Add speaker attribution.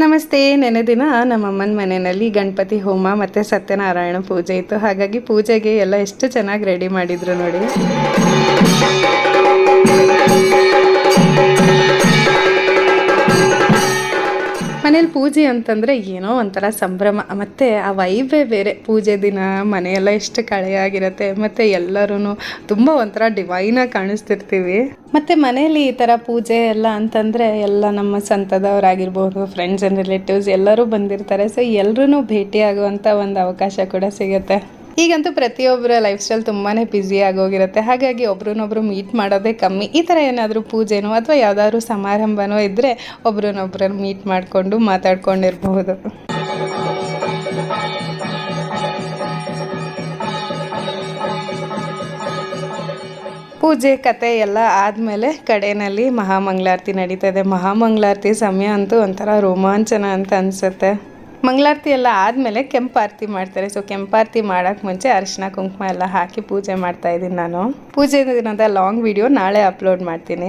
Speaker 1: ನಮಸ್ತೆ. ನೆನೆ ದಿನ ನಮ್ಮಮ್ಮನ ಮನೆಯಲ್ಲಿ ಗಣಪತಿ ಹೋಮ ಮತ್ತು ಸತ್ಯನಾರಾಯಣ ಪೂಜೆ ಇತ್ತು. ಹಾಗಾಗಿ ಪೂಜೆಗೆ ಎಲ್ಲ ಎಷ್ಟು ಚೆನ್ನಾಗಿ ರೆಡಿ ಮಾಡಿದ್ರು ನೋಡಿ. ಮನೇಲಿ ಪೂಜೆ ಅಂತಂದರೆ ಏನೋ ಒಂಥರ ಸಂಭ್ರಮ, ಮತ್ತು ಆ ವೈಬೇ ಬೇರೆ. ಪೂಜೆ ದಿನ ಮನೆಯೆಲ್ಲ ಎಷ್ಟು ಕಳೆಯಾಗಿರುತ್ತೆ, ಮತ್ತು ಎಲ್ಲರೂ ತುಂಬ ಒಂಥರ ಡಿವೈನಾಗಿ ಕಾಣಿಸ್ತಿರ್ತೀವಿ. ಮತ್ತು ಮನೇಲಿ ಈ ಥರ ಪೂಜೆ ಎಲ್ಲ ಅಂತಂದರೆ ಎಲ್ಲ ನಮ್ಮ ಸ್ವಂತದವರಾಗಿರ್ಬೋದು, ಫ್ರೆಂಡ್ಸ್ ಆ್ಯಂಡ್ ರಿಲೇಟಿವ್ಸ್ ಎಲ್ಲರೂ ಬಂದಿರ್ತಾರೆ. ಸೊ ಎಲ್ಲರೂ ಭೇಟಿಯಾಗುವಂಥ ಒಂದು ಅವಕಾಶ ಕೂಡ ಸಿಗುತ್ತೆ. ಈಗಂತೂ ಪ್ರತಿಯೊಬ್ಬರ ಲೈಫ್ ಸ್ಟೈಲ್ ತುಂಬಾ ಬ್ಯುಸಿ ಆಗೋಗಿರುತ್ತೆ. ಹಾಗಾಗಿ ಒಬ್ರನ್ನೊಬ್ರು ಮೀಟ್ ಮಾಡೋದೇ ಕಮ್ಮಿ. ಈ ಥರ ಏನಾದರೂ ಪೂಜೆನೋ ಅಥವಾ ಯಾವುದಾದ್ರೂ ಸಮಾರಂಭನೋ ಇದ್ದರೆ ಒಬ್ರನ್ನೊಬ್ರನ್ನ ಮೀಟ್ ಮಾಡಿಕೊಂಡು ಮಾತಾಡ್ಕೊಂಡಿರಬಹುದು. ಪೂಜೆ ಕತೆ ಎಲ್ಲ ಆದಮೇಲೆ ಕಡೆಯಲ್ಲಿ ಮಹಾಮಂಗಳಾರತಿ ನಡೀತಾ ಇದೆ. ಮಹಾಮಂಗಳಾರತಿ ಸಮಯ ಅಂತೂ ಒಂಥರ ರೋಮಾಂಚನ ಅಂತ ಅನಿಸುತ್ತೆ. ಮಂಗಳಾರತಿ ಎಲ್ಲ ಆದಮೇಲೆ ಕೆಂಪಾರತಿ ಮಾಡ್ತಾರೆ. ಸೊ ಕೆಂಪಾರತಿ ಮಾಡೋಕ್ಕೆ ಮುಂಚೆ ಅರಿಶಿನ ಕುಂಕುಮ ಎಲ್ಲ ಹಾಕಿ ಪೂಜೆ ಮಾಡ್ತಾಯಿದ್ದೀನಿ ನಾನು. ಪೂಜೆ ದಿನದ ಲಾಂಗ್ ವಿಡಿಯೋ ನಾಳೆ ಅಪ್ಲೋಡ್ ಮಾಡ್ತೀನಿ.